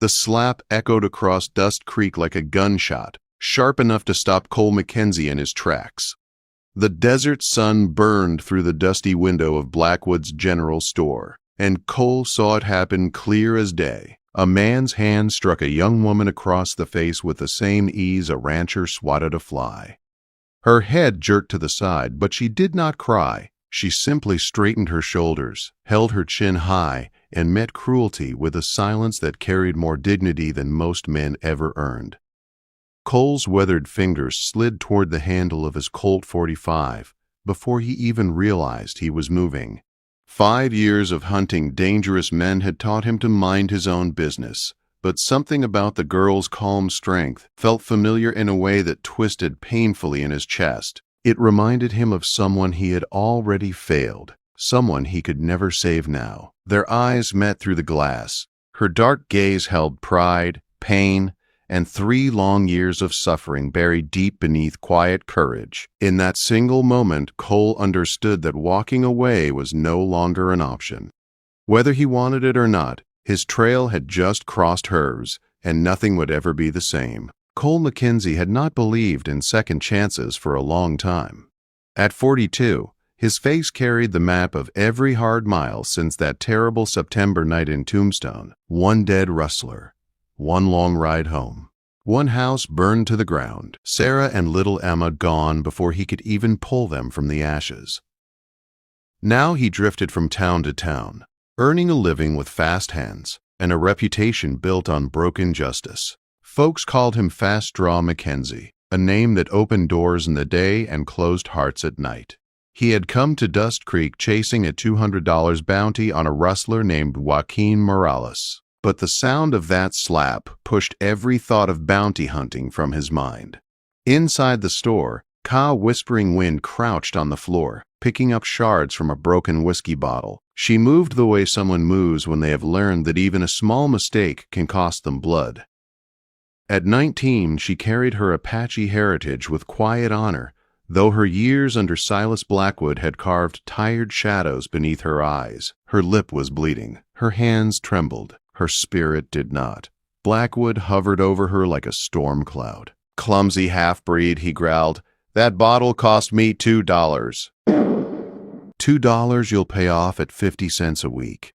The slap echoed across Dust Creek like a gunshot, sharp enough to stop Cole McKenzie in his tracks. The desert sun burned through the dusty window of Blackwood's general store, and Cole saw it happen clear as day. A man's hand struck a young woman across the face with the same ease a rancher swatted a fly. Her head jerked to the side, but she did not cry. She simply straightened her shoulders, held her chin high, and met cruelty with a silence that carried more dignity than most men ever earned. Cole's weathered fingers slid toward the handle of his Colt .45 before he even realized he was moving. 5 years of hunting dangerous men had taught him to mind his own business, but something about the girl's calm strength felt familiar in a way that twisted painfully in his chest. It reminded him of someone he had already failed, someone he could never save now. Their eyes met through the glass. Her dark gaze held pride, pain, and 3 long years of suffering buried deep beneath quiet courage. In that single moment, Cole understood that walking away was no longer an option. Whether he wanted it or not, his trail had just crossed hers, and nothing would ever be the same. Cole McKenzie had not believed in second chances for a long time. At 42, his face carried the map of every hard mile since that terrible September night in Tombstone. 1 dead rustler, 1 long ride home, 1 house burned to the ground, Sarah and little Emma gone before he could even pull them from the ashes. Now he drifted from town to town, earning a living with fast hands and a reputation built on broken justice. Folks called him Fast Draw McKenzie, a name that opened doors in the day and closed hearts at night. He had come to Dust Creek chasing a $200 bounty on a rustler named Joaquin Morales. But the sound of that slap pushed every thought of bounty hunting from his mind. Inside the store, Ka Whispering Wind crouched on the floor, picking up shards from a broken whiskey bottle. She moved the way someone moves when they have learned that even a small mistake can cost them blood. At 19, she carried her Apache heritage with quiet honor, though her years under Silas Blackwood had carved tired shadows beneath her eyes. Her lip was bleeding. Her hands trembled. Her spirit did not. Blackwood hovered over her like a storm cloud. "Clumsy half-breed," he growled. "That bottle cost me $2. $2 you'll pay off at 50 cents a week."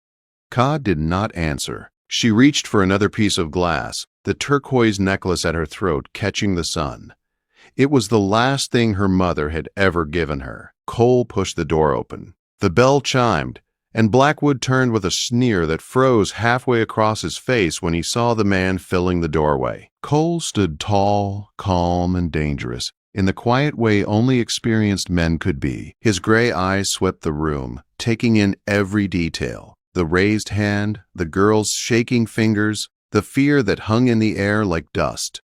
Ka did not answer. She reached for another piece of glass, the turquoise necklace at her throat catching the sun. It was the last thing her mother had ever given her. Cole pushed the door open. The bell chimed, and Blackwood turned with a sneer that froze halfway across his face when he saw the man filling the doorway. Cole stood tall, calm, and dangerous, in the quiet way only experienced men could be. His gray eyes swept the room, taking in every detail. The raised hand, the girl's shaking fingers, the fear that hung in the air like dust.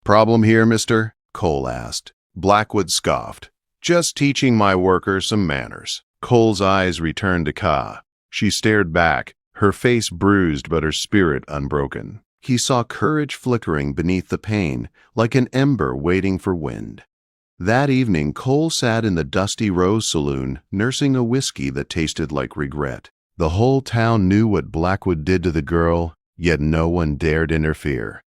"Problem here, mister?" Cole asked. Blackwood scoffed. "Just teaching my workers some manners." Cole's eyes returned to Ka. She stared back, her face bruised but her spirit unbroken. He saw courage flickering beneath the pain, like an ember waiting for wind. That evening, Cole sat in the dusty Rose Saloon, nursing a whiskey that tasted like regret. The whole town knew what Blackwood did to the girl, yet no one dared interfere.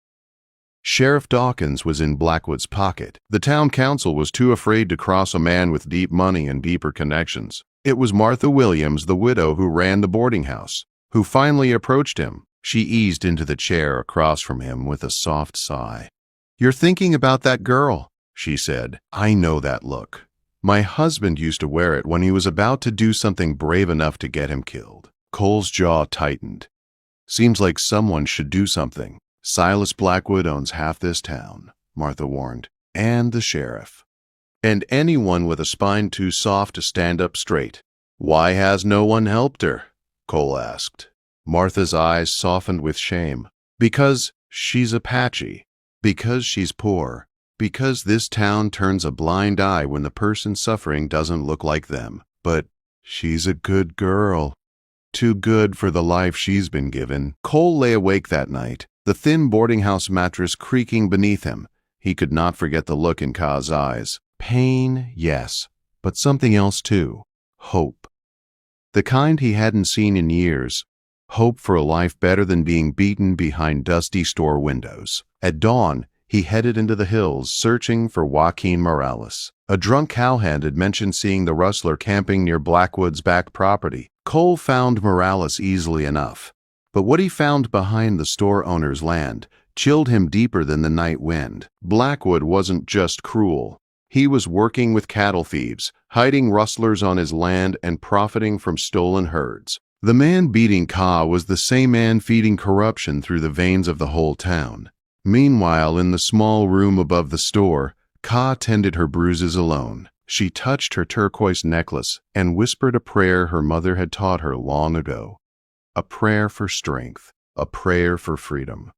Sheriff Dawkins was in Blackwood's pocket. The town council was too afraid to cross a man with deep money and deeper connections. It was Martha Williams, the widow who ran the boarding house, who finally approached him. She eased into the chair across from him with a soft sigh. "You're thinking about that girl," she said. "I know that look. My husband used to wear it when he was about to do something brave enough to get him killed." Cole's jaw tightened. "Seems like someone should do something. Silas Blackwood owns half this town," Martha warned, "and the sheriff. And anyone with a spine too soft to stand up straight." "Why has no one helped her?" Cole asked. Martha's eyes softened with shame. "Because she's Apache. Because she's poor. Because this town turns a blind eye when the person suffering doesn't look like them. But she's a good girl. Too good for the life she's been given." Cole lay awake that night, the thin boarding house mattress creaking beneath him. He could not forget the look in Ka's eyes. Pain, yes, but something else too. Hope. The kind he hadn't seen in years. hope for a life better than being beaten behind dusty store windows. At dawn, he headed into the hills, searching for Joaquin Morales. A drunk cowhand had mentioned seeing the rustler camping near Blackwood's back property. Cole found Morales easily enough, but what he found behind the store owner's land chilled him deeper than the night wind. Blackwood wasn't just cruel. He was working with cattle thieves, hiding rustlers on his land and profiting from stolen herds. The man beating Ka was the same man feeding corruption through the veins of the whole town. Meanwhile, in the small room above the store, Ka tended her bruises alone. She touched her turquoise necklace and whispered a prayer her mother had taught her long ago. A prayer for strength, a prayer for freedom.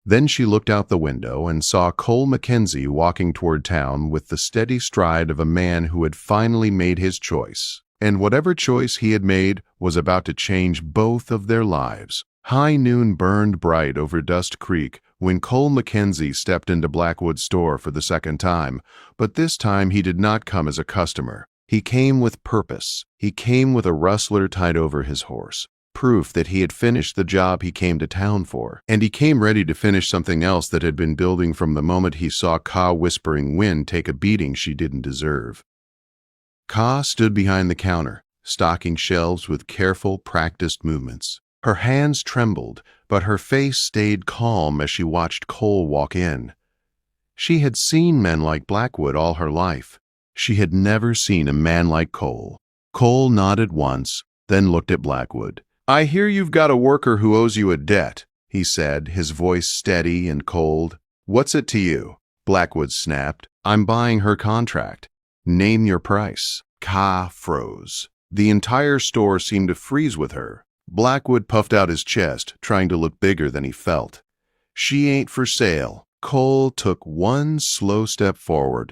Then she looked out the window and saw Cole McKenzie walking toward town with the steady stride of a man who had finally made his choice. And whatever choice he had made was about to change both of their lives. High noon burned bright over Dust Creek when Cole McKenzie stepped into Blackwood's store for the second time, but this time he did not come as a customer. He came with purpose. He came with a rustler tied over his horse, proof that he had finished the job he came to town for, and he came ready to finish something else that had been building from the moment he saw Ka Whispering Wind take a beating she didn't deserve. Ka stood behind the counter, stocking shelves with careful, practiced movements. Her hands trembled, but her face stayed calm as she watched Cole walk in. She had seen men like Blackwood all her life. She had never seen a man like Cole. Cole nodded once, then looked at Blackwood. "I hear you've got a worker who owes you a debt," he said, his voice steady and cold. "What's it to you?" Blackwood snapped. "I'm buying her contract. Name your price." Ka froze. The entire store seemed to freeze with her. Blackwood puffed out his chest, trying to look bigger than he felt. "She ain't for sale." Cole took one slow step forward.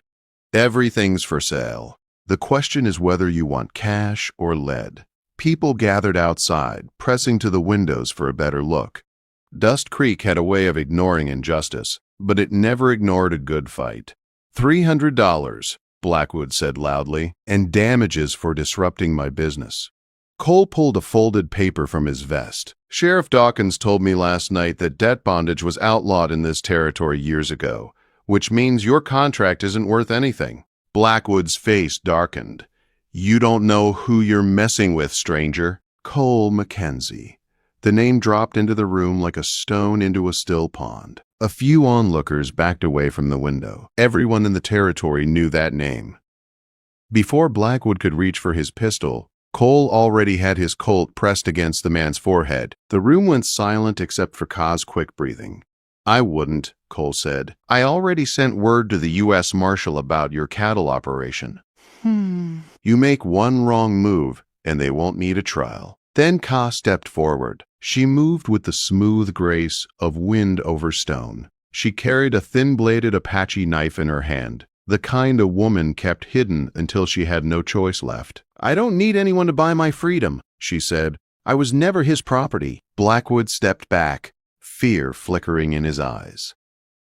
"Everything's for sale. The question is whether you want cash or lead." People gathered outside, pressing to the windows for a better look. Dust Creek had a way of ignoring injustice, but it never ignored a good fight. $300, Blackwood said loudly, "and damages for disrupting my business." Cole pulled a folded paper from his vest. "Sheriff Dawkins told me last night that debt bondage was outlawed in this territory years ago, which means your contract isn't worth anything." Blackwood's face darkened. "You don't know who you're messing with, stranger." Cole McKenzie. The name dropped into the room like a stone into a still pond. A few onlookers backed away from the window. Everyone in the territory knew that name. Before Blackwood could reach for his pistol, Cole already had his Colt pressed against the man's forehead. The room went silent except for Ka's quick breathing. "I wouldn't," Cole said. "I already sent word to the U.S. Marshal about your cattle operation." You make one wrong move, and they won't need a trial." Then Ka stepped forward. She moved with the smooth grace of wind over stone. She carried a thin-bladed Apache knife in her hand, the kind a woman kept hidden until she had no choice left. "I don't need anyone to buy my freedom," she said. "I was never his property." Blackwood stepped back, fear flickering in his eyes.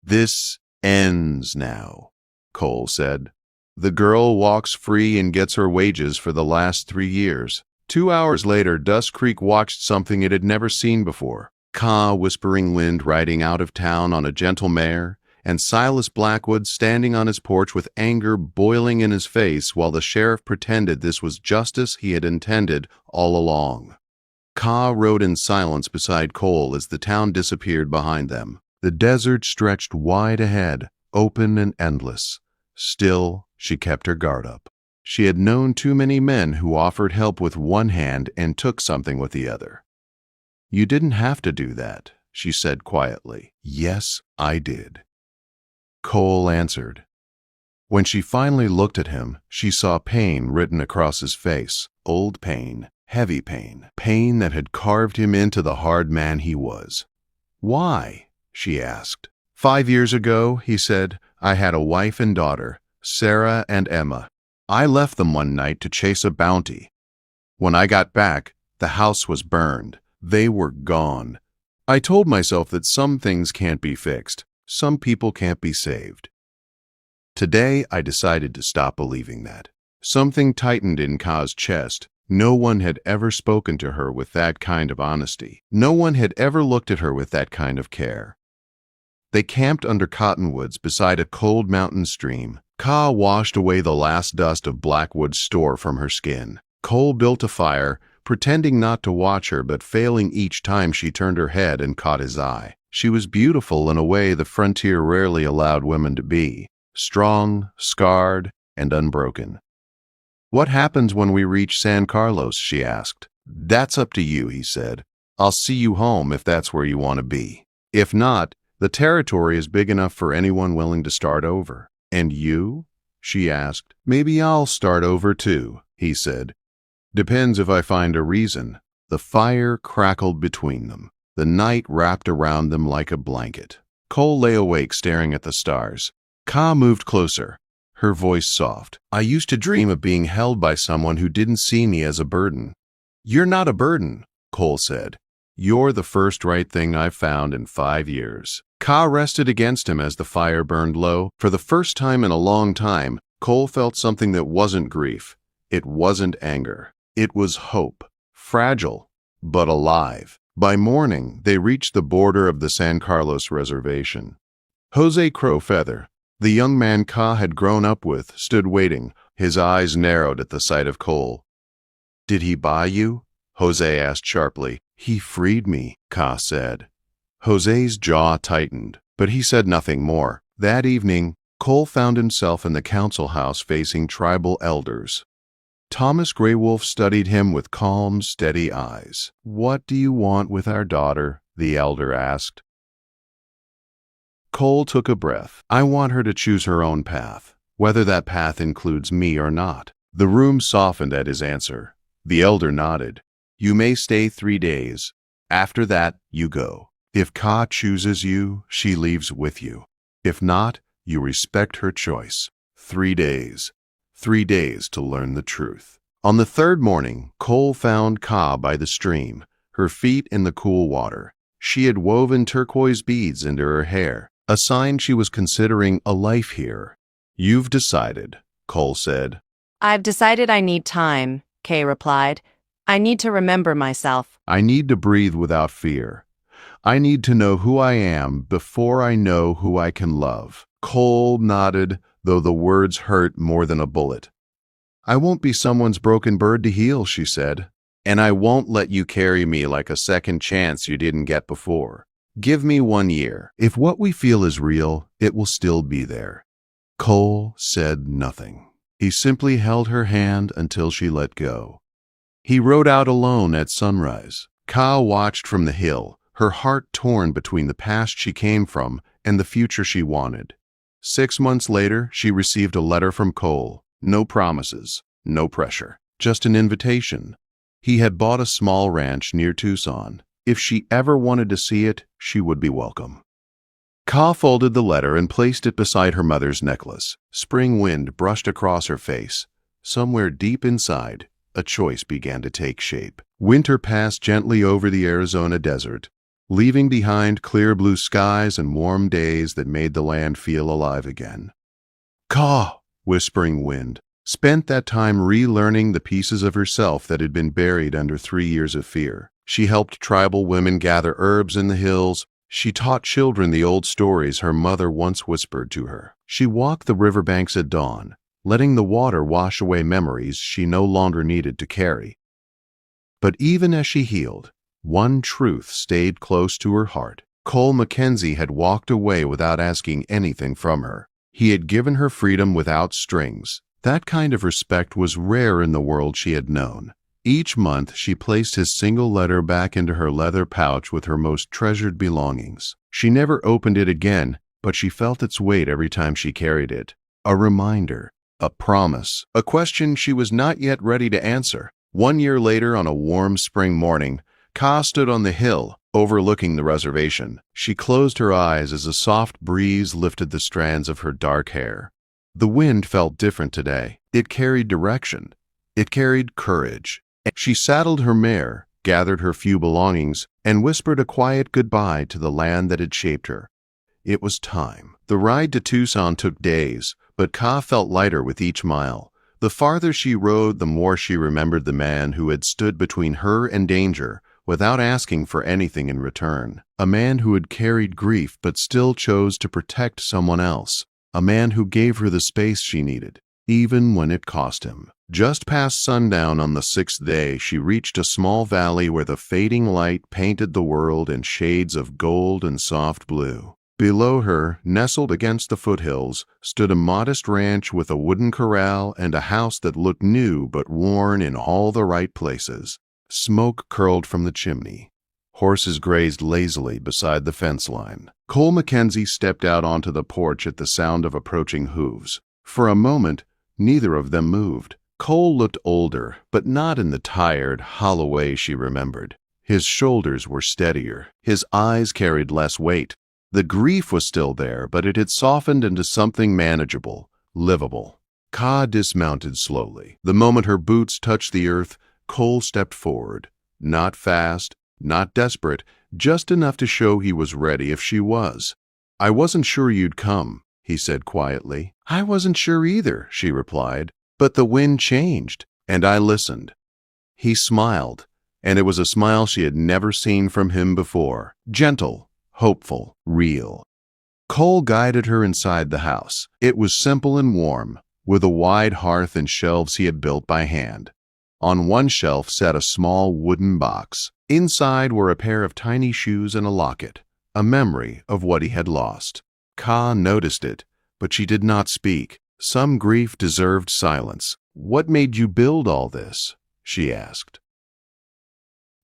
"This ends now," Cole said. "The girl walks free and gets her wages for the last 3 years." 2 hours later, Dust Creek watched something it had never seen before. Ka Whispering Wind riding out of town on a gentle mare, and Silas Blackwood standing on his porch with anger boiling in his face while the sheriff pretended this was justice he had intended all along. Ka rode in silence beside Cole as the town disappeared behind them. The desert stretched wide ahead, open and endless. Still, she kept her guard up. She had known too many men who offered help with one hand and took something with the other. "You didn't have to do that," she said quietly. "Yes, I did." Cole answered. When she finally looked at him, she saw pain written across his face. Old pain, heavy pain, pain that had carved him into the hard man he was. "Why?" she asked. 5 years ago," he said, "I had a wife and daughter, Sarah and Emma. I left them one night to chase a bounty. When I got back, the house was burned. They were gone. I told myself that some things can't be fixed. Some people can't be saved. Today, I decided to stop believing that." Something tightened in Ka's chest. No one had ever spoken to her with that kind of honesty. No one had ever looked at her with that kind of care. They camped under cottonwoods beside a cold mountain stream. Ka washed away the last dust of Blackwood's store from her skin. Cole built a fire, pretending not to watch her but failing each time she turned her head and caught his eye. She was beautiful in a way the frontier rarely allowed women to be, strong, scarred, and unbroken. "What happens when we reach San Carlos?" she asked. "That's up to you," he said. "I'll see you home if that's where you want to be. If not, the territory is big enough for anyone willing to start over." "And you?" she asked. "Maybe I'll start over too," he said. "Depends if I find a reason." The fire crackled between them. The night wrapped around them like a blanket. Cole lay awake staring at the stars. Ka moved closer, her voice soft. "I used to dream of being held by someone who didn't see me as a burden." "You're not a burden," Cole said. "You're the first right thing I've found in 5 years." Ka rested against him as the fire burned low. For the first time in a long time, Cole felt something that wasn't grief. It wasn't anger. It was hope. Fragile, but alive. By morning, they reached the border of the San Carlos reservation. Jose Crowfeather, the young man Ka had grown up with, stood waiting, his eyes narrowed at the sight of Cole. "Did he buy you?" Jose asked sharply. "He freed me," Ka said. Jose's jaw tightened, but he said nothing more. That evening, Cole found himself in the council house facing tribal elders. Thomas Graywolf studied him with calm, steady eyes. "What do you want with our daughter?" the elder asked. Cole took a breath. "I want her to choose her own path, whether that path includes me or not." The room softened at his answer. The elder nodded. "You may stay 3 days. After that, you go. If Ka chooses you, she leaves with you. If not, you respect her choice. 3 days. 3 days to learn the truth." On the third morning, Cole found Ka by the stream, her feet in the cool water. She had woven turquoise beads into her hair, a sign she was considering a life here. "You've decided," Cole said. "I've decided I need time," Kay replied. "I need to remember myself." "I need to breathe without fear. I need to know who I am before I know who I can love." Cole nodded, though the words hurt more than a bullet. "I won't be someone's broken bird to heal," she said. "And I won't let you carry me like a second chance you didn't get before. Give me 1 year. If what we feel is real, it will still be there." Cole said nothing. He simply held her hand until she let go. He rode out alone at sunrise. Ka watched from the hill, her heart torn between the past she came from and the future she wanted. 6 months later, she received a letter from Cole. No promises, no pressure, just an invitation. He had bought a small ranch near Tucson. If she ever wanted to see it, she would be welcome. Ka folded the letter and placed it beside her mother's necklace. Spring wind brushed across her face. Somewhere deep inside, a choice began to take shape. Winter passed gently over the Arizona desert, leaving behind clear blue skies and warm days that made the land feel alive again. Ka, whispering wind, spent that time relearning the pieces of herself that had been buried under 3 years of fear. She helped tribal women gather herbs in the hills. She taught children the old stories her mother once whispered to her. She walked the riverbanks at dawn, letting the water wash away memories she no longer needed to carry. But even as she healed, one truth stayed close to her heart. Cole McKenzie had walked away without asking anything from her. He had given her freedom without strings. That kind of respect was rare in the world she had known. Each month, she placed his single letter back into her leather pouch with her most treasured belongings. She never opened it again, but she felt its weight every time she carried it. A reminder, a promise, a question she was not yet ready to answer. 1 year later, on a warm spring morning, Ka stood on the hill, overlooking the reservation. She closed her eyes as a soft breeze lifted the strands of her dark hair. The wind felt different today. It carried direction. It carried courage. She saddled her mare, gathered her few belongings, and whispered a quiet goodbye to the land that had shaped her. It was time. The ride to Tucson took days, but Ka felt lighter with each mile. The The farther she rode, the more she remembered the man who had stood between her and danger without asking for anything in return. A man who had carried grief but still chose to protect someone else. A man who gave her the space she needed, even when it cost him. Just past sundown on the 6th day, she reached a small valley where the fading light painted the world in shades of gold and soft blue. Below her, nestled against the foothills, stood a modest ranch with a wooden corral and a house that looked new but worn in all the right places. Smoke curled from the chimney. Horses grazed lazily beside the fence line. Cole McKenzie stepped out onto the porch at the sound of approaching hooves. For a moment, neither of them moved. Cole looked older, but not in the tired, hollow way she remembered. His shoulders were steadier. His eyes carried less weight. The grief was still there, but it had softened into something manageable, livable. Ka dismounted slowly. The moment her boots touched the earth, Cole stepped forward. Not fast, not desperate, just enough to show he was ready if she was. "I wasn't sure you'd come," he said quietly. "I wasn't sure either," she replied. "But the wind changed, and I listened." He smiled, and it was a smile she had never seen from him before. Gentle, hopeful, real. Cole guided her inside the house. It was simple and warm, with a wide hearth and shelves he had built by hand. On one shelf sat a small wooden box. Inside were a pair of tiny shoes and a locket, a memory of what he had lost. Ka noticed it, but she did not speak. Some grief deserved silence. "What made you build all this?" she asked.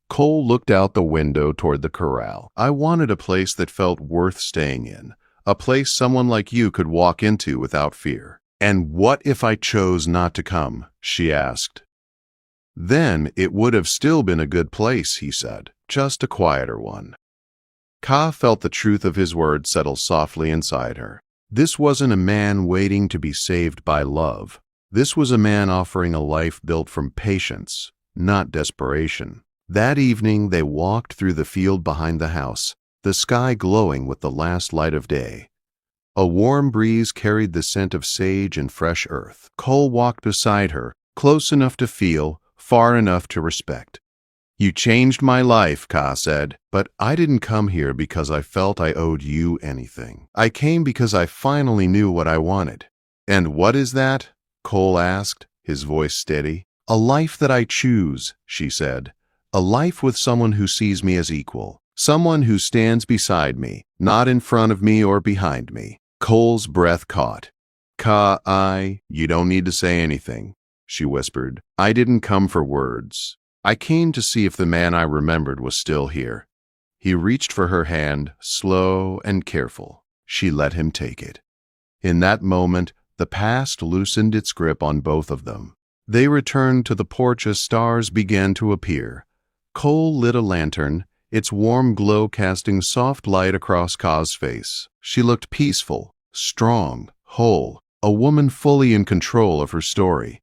Cole looked out the window toward the corral. "I wanted a place that felt worth staying in, a place someone like you could walk into without fear." "And what if I chose not to come?" she asked. "Then it would have still been a good place," he said, "just a quieter one." Ka felt the truth of his words settle softly inside her. This wasn't a man waiting to be saved by love. This was a man offering a life built from patience, not desperation. That evening they walked through the field behind the house, the sky glowing with the last light of day. A warm breeze carried the scent of sage and fresh earth. Cole walked beside her, close enough to feel, far enough to respect. "You changed my life," Ka said, "but I didn't come here because I felt I owed you anything. I came because I finally knew what I wanted." "And what is that?" Cole asked, his voice steady. "A life that I choose," she said. "A life with someone who sees me as equal. Someone who stands beside me, not in front of me or behind me." Cole's breath caught. You don't need to say anything," she whispered. "I didn't come for words. I came to see if the man I remembered was still here." He reached for her hand, slow and careful. She let him take it. In that moment, the past loosened its grip on both of them. They returned to the porch as stars began to appear. Cole lit a lantern, its warm glow casting soft light across Ka's face. She looked peaceful, strong, whole, a woman fully in control of her story.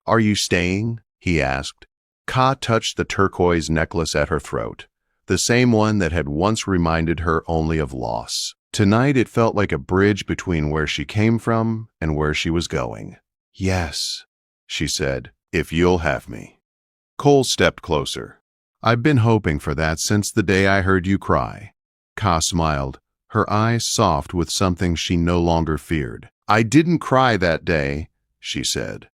"Are you staying?" he asked. Ka touched the turquoise necklace at her throat, the same one that had once reminded her only of loss. Tonight it felt like a bridge between where she came from and where she was going. "Yes," she said, "if you'll have me." Cole stepped closer. "I've been hoping for that since the day I heard you cry." Ka smiled, her eyes soft with something she no longer feared. "I didn't cry that day," she said.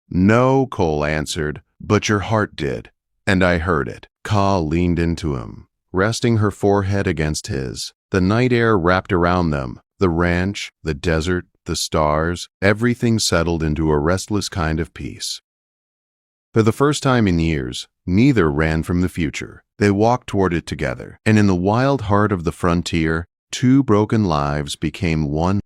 "No," Cole answered, "but your heart did, and I heard it." Ka leaned into him, resting her forehead against his. The night air wrapped around them, the ranch, the desert, the stars, everything settled into a restless kind of peace. For the first time in years, neither ran from the future. They walked toward it together, and in the wild heart of the frontier, two broken lives became one